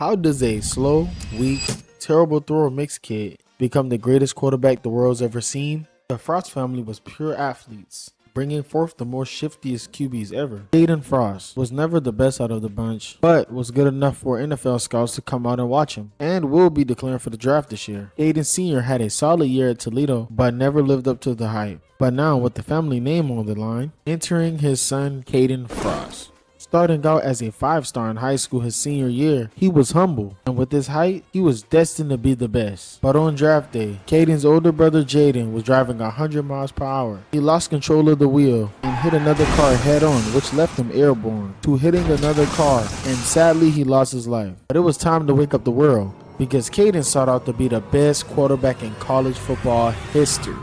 How does a slow, weak, terrible thrower mixed kid become the greatest quarterback the world's ever seen? The Frost family was pure athletes, bringing forth the most shiftiest QBs ever. Aiden Frost was never the best out of the bunch, but was good enough for NFL scouts to come out and watch him, and will be declaring for the draft this year. Aiden Sr. had a solid year at Toledo, but never lived up to the hype. But now, with the family name on the line, entering his son Caden Frost. Starting out as a 5-star in high school his senior year, he was humble, and with his height, he was destined to be the best. But on draft day, Caden's older brother Jaden was driving 100 miles per hour. He lost control of the wheel and hit another car head on, which left him airborne to hitting another car, and sadly he lost his life. But it was time to wake up the world, because Caden sought out to be the best quarterback in college football history.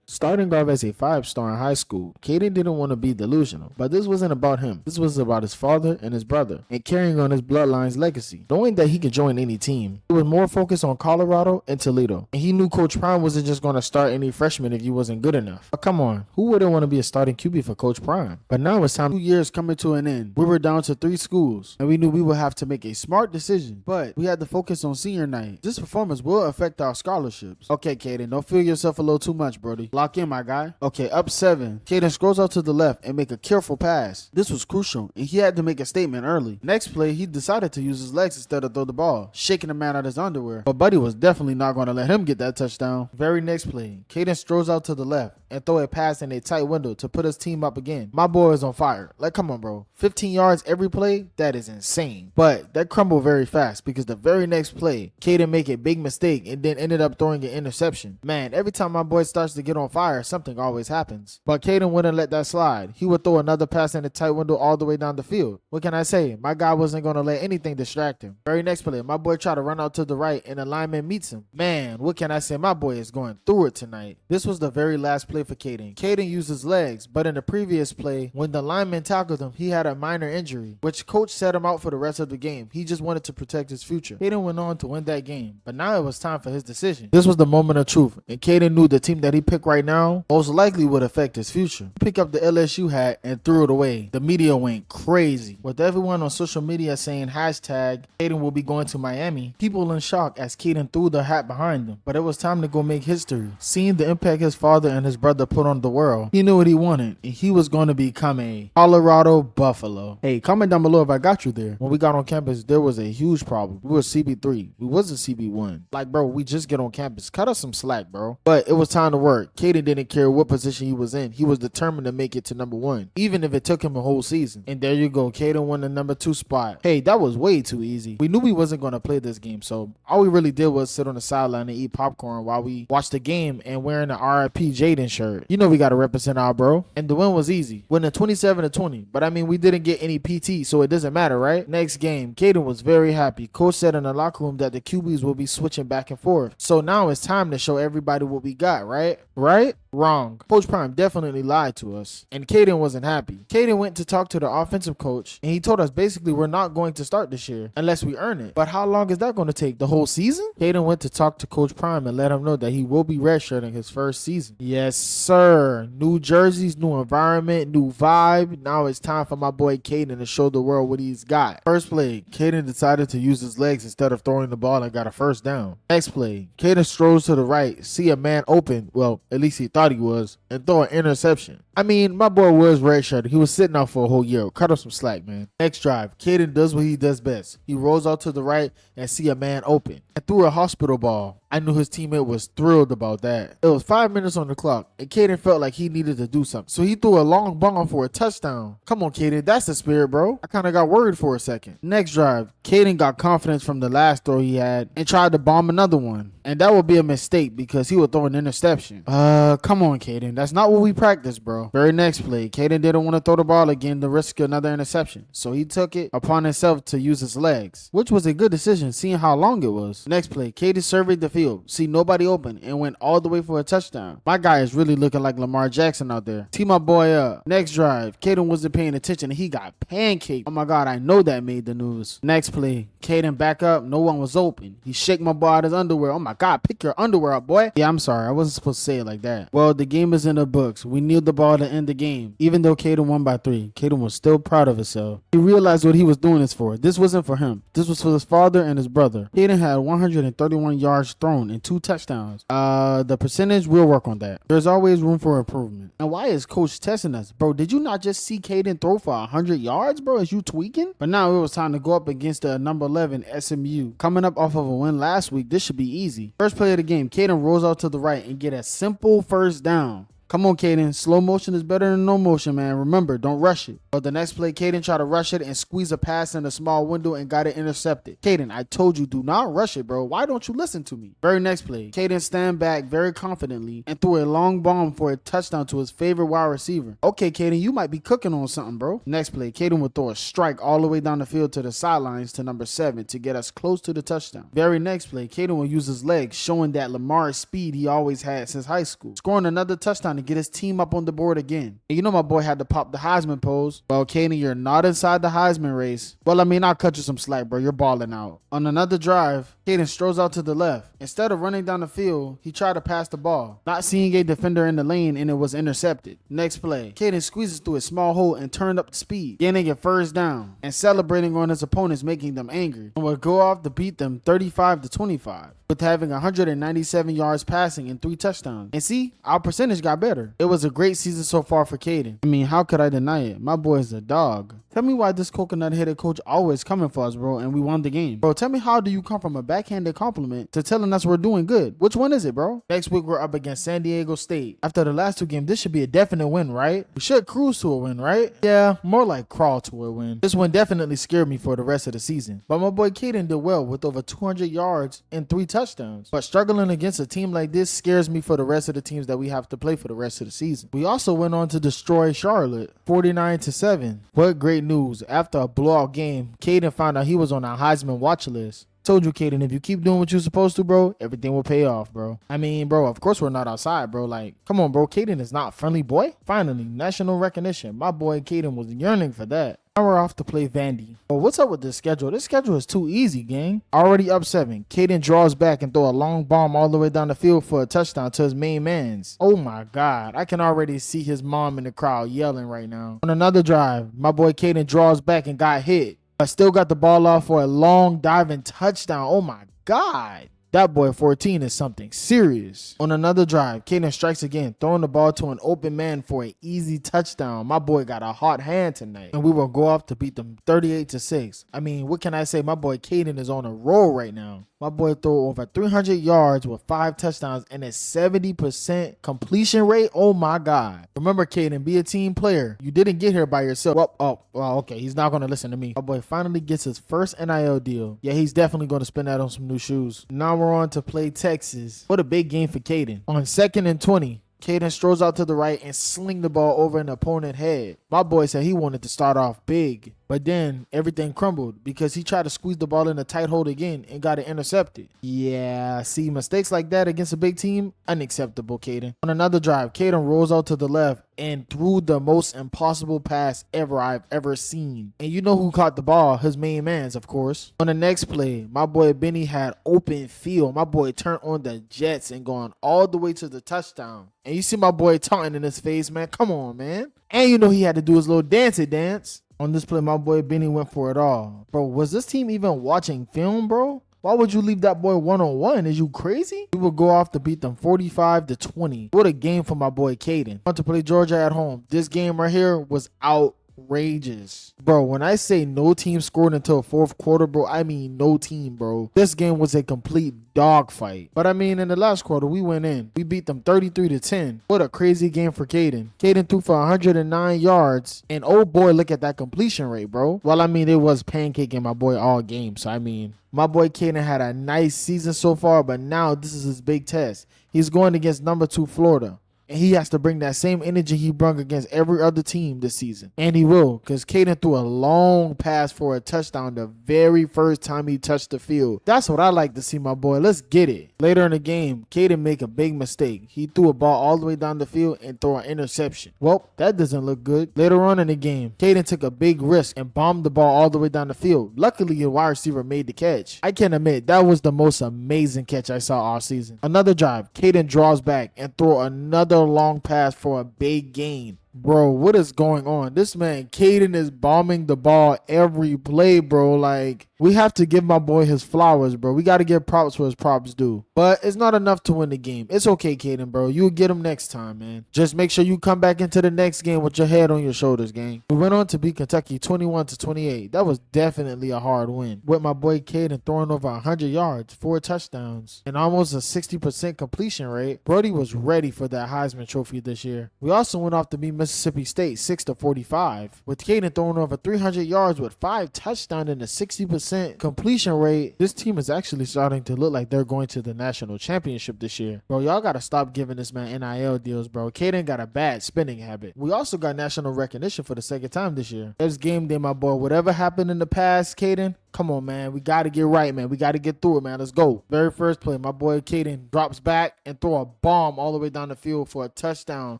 Starting off as a 5-star in high school, Caden didn't want to be delusional, but this wasn't about him. This was about his father and his brother, and carrying on his bloodline's legacy. Knowing that he could join any team, he was more focused on Colorado and Toledo, and he knew Coach Prime wasn't just going to start any freshman if he wasn't good enough. But come on, who wouldn't want to be a starting QB for Coach Prime? But now it's time. 2 years coming to an end. We were down to 3 schools, and we knew we would have to make a smart decision, but we had to focus on senior night. This performance will affect our scholarships. Okay, Caden, don't feel yourself a little too much, Brody. Lock in, my guy. Okay, up 7. Caden scrolls out to the left and make a careful pass. This was crucial, and he had to make a statement early. Next play, he decided to use his legs instead of throw the ball, shaking the man out his underwear. But Buddy was definitely not going to let him get that touchdown. Very next play, Caden strolls out to the left and throw a pass in a tight window to put his team up again. My boy is on fire. Like, come on, bro. 15 yards every play? That is insane. But that crumbled very fast because the very next play, Caden make a big mistake and then ended up throwing an interception. Man, every time my boy starts to get on fire, something always happens. But Caden wouldn't let that slide. He would throw another pass in a tight window all the way down the field. What can I say? My guy wasn't going to let anything distract him. Very next play, my boy tried to run out to the right and the lineman meets him. Man, what can I say? My boy is going through it tonight. This was the very last play for Caden. Caden used his legs, but in the previous play, when the lineman tackled him, he had a minor injury, which coach set him out for the rest of the game. He just wanted to protect his future. Caden went on to win that game, but now it was time for his decision. This was the moment of truth, and Caden knew the team that he picked right now most likely would affect his future. He picked up the LSU hat and threw it away. The media went crazy, with everyone on social media saying hashtag Caden will be going to Miami. People in shock as Caden threw the hat behind them, but it was time to go make history. Seeing the impact his father and his brother put on the world, he knew what he wanted, and he was going to become a Colorado Buffalo. Hey, comment down below if I got you there. When we got on campus, there was a huge problem. We were CB3. We wasn't CB1. Like, bro, we just get on campus. Cut us some slack, bro. But it was time to work. Caden didn't care what position he was in. He was determined to make it to number 1, even if it took him a whole season. And there you go. Caden won the number 2 spot. Hey, that was way too easy. We knew we wasn't going to play this game, so all we really did was sit on the sideline and eat popcorn while we watched the game and wearing an RIP Jaden shirt. You know we got to represent our bro. And the win was easy. Winning 27-20. But I mean, we didn't get any PT, so it doesn't matter, right? Next game, Caden was very happy. Coach said in the locker room that the QBs will be switching back and forth. So now it's time to show everybody what we got, right? Right? Wrong. Coach Prime definitely lied to us, and Caden wasn't happy. Caden went to talk to the offensive coach, and he told us basically we're not going to start this year unless we earn it. But how long is that going to take? The whole season? Caden went to talk to Coach Prime and let him know that he will be redshirting his first season. Yes, sir. New jerseys, new environment, new vibe. Now it's time for my boy Caden to show the world what he's got. First play, Caden decided to use his legs instead of throwing the ball and got a first down. Next play, Caden strolls to the right, see a man open. Well, at least he thought he was, and throw an interception. I mean, my boy was redshirted. He was sitting out for a whole year. Cut him some slack, man. Next drive, Caden does what he does best. He rolls out to the right and see a man open and threw a hospital ball. I knew his teammate was thrilled about that. It was 5 minutes on the clock, and Caden felt like he needed to do something. So he threw a long bomb for a touchdown. Come on, Caden. That's the spirit, bro. I kind of got worried for a second. Next drive, Caden got confidence from the last throw he had and tried to bomb another one. And that would be a mistake because he would throw an interception. Come on, Caden. That's not what we practiced, bro. Very next play, Caden didn't want to throw the ball again to risk another interception. So he took it upon himself to use his legs, which was a good decision seeing how long it was. Next play, Caden surveyed the field, see nobody open, and went all the way for a touchdown. My guy is really looking like Lamar Jackson out there. Tee my boy up. Next drive, Caden wasn't paying attention and he got pancaked. Oh my God, I know that made the news. Next play, Caden back up, no one was open. He shake my boy out his underwear. Oh my God, pick your underwear up, boy. Yeah, I'm sorry, I wasn't supposed to say it like that. Well, the game is in the books. We kneeled the ball ball to end the game. Even though Caden won by 3, Caden was still proud of himself. He realized what he was doing this for. This wasn't for him. This was for his father and his brother. Caden had 131 yards thrown and 2 touchdowns. The percentage, we'll work on that. There's always room for improvement. And why is coach testing us? Bro, did you not just see Caden throw for 100 yards, bro? Is you tweaking? But now it was time to go up against the number 11 SMU. Coming up off of a win last week, this should be easy. First play of the game, Caden rolls out to the right and get a simple first down. Come on, Caden. Slow motion is better than no motion, man. Remember, don't rush it. But the next play, Caden tried to rush it and squeeze a pass in a small window and got it intercepted. Caden, I told you, do not rush it, bro. Why don't you listen to me? Very next play, Caden stand back very confidently and threw a long bomb for a touchdown to his favorite wide receiver. Okay, Caden, you might be cooking on something, bro. Next play, Caden would throw a strike all the way down the field to the sidelines to number 7 to get us close to the touchdown. Very next play, Caden will use his legs, showing that Lamar's speed he always had since high school, scoring another touchdown to get his team up on the board again. And you know my boy had to pop the Heisman pose. Well, Caden, you're not inside the Heisman race. Well, I mean, I'll cut you some slack, bro. You're balling out. On another drive, Caden strolls out to the left. Instead of running down the field, he tried to pass the ball, not seeing a defender in the lane, and it was intercepted. Next play, Caden squeezes through a small hole and turned up the speed, gaining a first down and celebrating on his opponents, making them angry, and would go off to beat them 35-25. With having 197 yards passing and 3 touchdowns. And see, our percentage got better. It was a great season so far for Caden. I mean, how could I deny it? My boy is a dog. Tell me why this coconut-headed coach always coming for us, bro, and we won the game. Bro, tell me how do you come from a backhanded compliment to telling us we're doing good? Which one is it, bro? Next week, we're up against San Diego State. After the last 2 games, this should be a definite win, right? We should cruise to a win, right? Yeah, more like crawl to a win. This one definitely scared me for the rest of the season. But my boy Caden did well with over 200 yards and 3 touchdowns. But struggling against a team like this scares me for the rest of the teams that we have to play for the rest of the season. We also went on to destroy Charlotte, 49-7. What great news. After a blowout game, Caden found out he was on a Heisman watch list. Told you, Caden, if you keep doing what you're supposed to, bro, everything will pay off, bro. I mean, bro, of course we're not outside, bro. Like, come on, bro. Caden is not friendly boy. Finally, national recognition. My boy Caden was yearning for that. Now we're off to play Vandy. But what's up with this schedule? This schedule is too easy, gang. Already up 7. Caden draws back and throw a long bomb all the way down the field for a touchdown to his main mans. Oh my God. I can already see his mom in the crowd yelling right now. On another drive, my boy Caden draws back and got hit. I still got the ball off for a long diving touchdown. Oh my God. That boy 14 is something serious. On another drive, Caden strikes again, throwing the ball to an open man for an easy touchdown. My boy got a hot hand tonight, and we will go off to beat them 38-6. I mean, what can I say? My boy Caden is on a roll right now. My boy threw over 300 yards with 5 touchdowns and a 70% completion rate. Oh my God. Remember, Caden, be a team player. You didn't get here by yourself. Well, okay. He's not going to listen to me. My boy finally gets his first NIL deal. Yeah, he's definitely going to spend that on some new shoes. Now we're on to play Texas. What a big game for Caden. On 2nd and 20. Caden strolls out to the right and sling the ball over an opponent's head. My boy said he wanted to start off big, but then everything crumbled because he tried to squeeze the ball in a tight hold again and got it intercepted. Yeah, see, mistakes like that against a big team, unacceptable, Caden. On another drive, Caden rolls out to the left and threw the most impossible pass I've ever seen. And you know who caught the ball? His main mans, of course. On the next play, my boy Benny had open field. My boy turned on the jets and going all the way to the touchdown. And you see my boy taunting in his face, man. Come on, man. And you know he had to do his little dancey dance. On this play, my boy Benny went for it all. Bro, was this team even watching film, bro? Why would you leave that boy one-on-one? Is you crazy? We will go off to beat them 45-20. What a game for my boy Caden. Want to play Georgia at home. This game right here was outrageous. Bro, when I say no team scored until 4th quarter, bro, I mean no team, bro. This game was a complete dogfight. But I mean, in the last quarter, we went in. We beat them 33-10. What a crazy game for Caden. Caden threw for 109 yards. And oh boy, look at that completion rate, bro. Well, I mean, it was pancaking my boy all game. So, I mean, my boy Caden had a nice season so far, but now this is his big test. He's going against number 2 Florida. And he has to bring that same energy he brought against every other team this season. And he will, because Caden threw a long pass for a touchdown the very first time he touched the field. That's what I like to see, my boy. Let's get it. Later in the game, Caden make a big mistake. He threw a ball all the way down the field and threw an interception. Well, that doesn't look good. Later on in the game, Caden took a big risk and bombed the ball all the way down the field. Luckily, a wide receiver made the catch. I can admit, that was the most amazing catch I saw all season. Another drive, Caden draws back and throw another long pass for a big gain. Bro, what is going on? This man, Caden, is bombing the ball every play, bro. Like, we have to give my boy his flowers, bro. We got to give props where his props due. But it's not enough to win the game. It's okay, Caden, bro. You'll get him next time, man. Just make sure you come back into the next game with your head on your shoulders, gang. We went on to beat Kentucky 21-28. That was definitely a hard win. With my boy Caden throwing over 100 yards, 4 touchdowns, and almost a 60% completion rate. Brody was ready for that Heisman Trophy this year. We also went off to beat Mississippi State 6-45, with Caden throwing over 300 yards with 5 touchdowns and a 60% completion rate. This team is actually starting to look like they're going to the national championship this year. Bro, y'all gotta stop giving this man NIL deals, bro. Caden got a bad spending habit. We also got national recognition for the second time this year. There's game day, my boy. Whatever happened in the past, Caden, come on, man. We got to get right, man. We got to get through it, man. Let's go. Very first play, my boy Caden drops back and throw a bomb all the way down the field for a touchdown.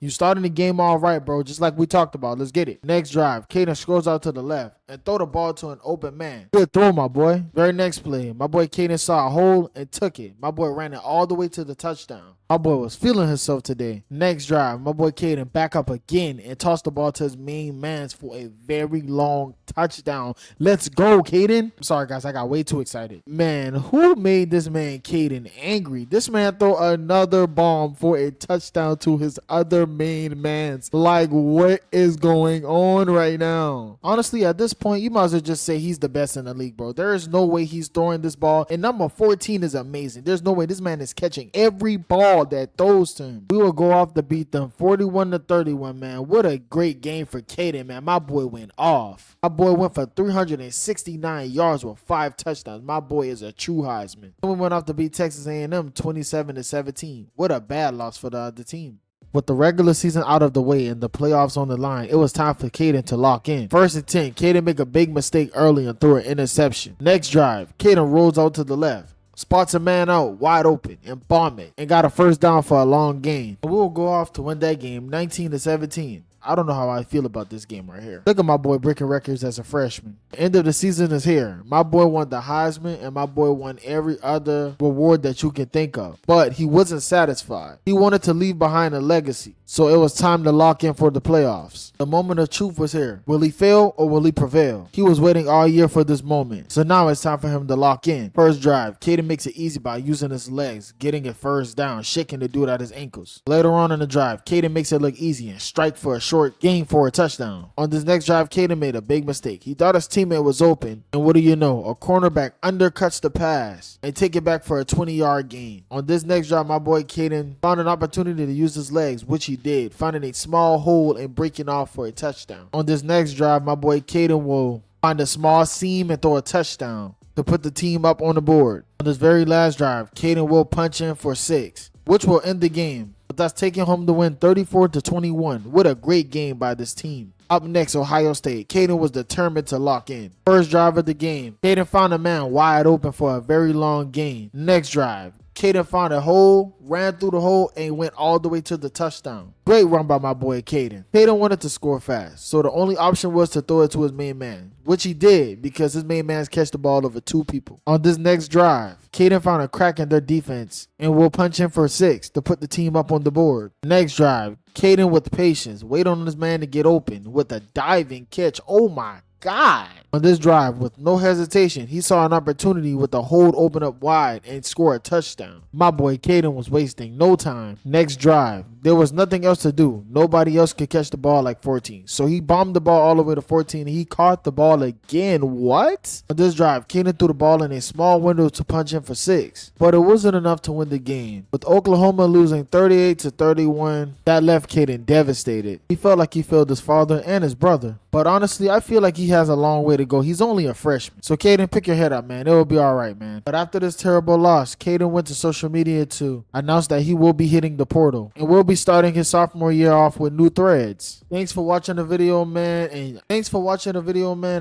You starting the game all right, bro, just like we talked about. Let's get it. Next drive, Caden scrolls out to the left and throw the ball to an open man. Good throw, my boy. Very next play, my boy Caden saw a hole and took it. My boy ran it all the way to the touchdown. My boy was feeling himself today. Next drive, my boy Caden back up again and tossed the ball to his main man for a very long touchdown. Let's go, Caden. I'm sorry, guys. I got way too excited. Man, who made this man Caden angry? This man throw another bomb for a touchdown to his other main mans. Like, what is going on right now? Honestly, at this point, you might as well just say he's the best in the league, bro. There is no way he's throwing this ball. And number 14 is amazing. There's no way this man is catching every ball that throws to him. We will go off to beat them 41-31, man. What a great game for Caden, man. My boy went off. My boy went for 369 yards with 5 touchdowns. My boy is a true Heisman. Then we went off to beat Texas A&M 27-17. What a bad loss for the other team. With the regular season out of the way and the playoffs on the line, it was time for Caden to lock in. 1st and 10, Caden make a big mistake early and threw an interception. Next drive, Caden rolls out to the left, spots a man out wide open and bomb it, and got a first down for a long gain. We will go off to win that game 19-17. I don't know how I feel about this game right here. Look at my boy breaking records as a freshman. The end of the season is here. My boy won the Heisman and my boy won every other reward that you can think of. But he wasn't satisfied. He wanted to leave behind a legacy. So it was time to lock in for the playoffs. The moment of truth was here. Will he fail or will he prevail? He was waiting all year for this moment. So now it's time for him to lock in. First drive, Caden makes it easy by using his legs, getting it first down, shaking the dude at his ankles. Later on in the drive, Caden makes it look easy and strike for a short gain for a touchdown. On this next drive, Caden made a big mistake. He thought his teammate was open, and what do you know? A cornerback undercuts the pass and take it back for a 20-yard gain. On this next drive, my boy Caden found an opportunity to use his legs, which he did, finding a small hole and breaking off for a touchdown. On this next drive, my boy Caden will find a small seam and throw a touchdown to put the team up on the board. On this very last drive, Caden will punch in for 6, which will end the game. But that's taking home the win 34-21. What a great game by this team. Up next, Ohio State. Caden was determined to lock in. First drive of the game, Caden found a man wide open for a very long gain. Next drive, Caden found a hole, ran through the hole, and went all the way to the touchdown. Great run by my boy Caden. Caden wanted to score fast, so the only option was to throw it to his main man, which he did because his main man's catch the ball over 2 people. On this next drive, Caden found a crack in their defense and will punch in for 6 to put the team up on the board. Next drive, Caden with patience, wait on his man to get open with a diving catch. Oh my God. On this drive, with no hesitation, he saw an opportunity with the hold open up wide and score a touchdown. My boy Caden was wasting no time. Next drive, there was nothing else to do. Nobody else could catch the ball like 14. So he bombed the ball all the way to 14 and he caught the ball again. What? On this drive, Caden threw the ball in a small window to punch in for 6. But it wasn't enough to win the game. With Oklahoma losing 38-31, that left Caden devastated. He felt like he failed his father and his brother. But honestly, I feel like he has a long way to go. He's only a freshman. So Caden, pick your head up, man. It will be all right, man. But after this terrible loss, Caden went to social media to announce that he will be hitting the portal and will be starting his sophomore year off with new threads. Thanks for watching the video, man.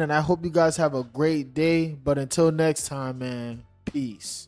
And I hope you guys have a great day. But until next time, man, peace.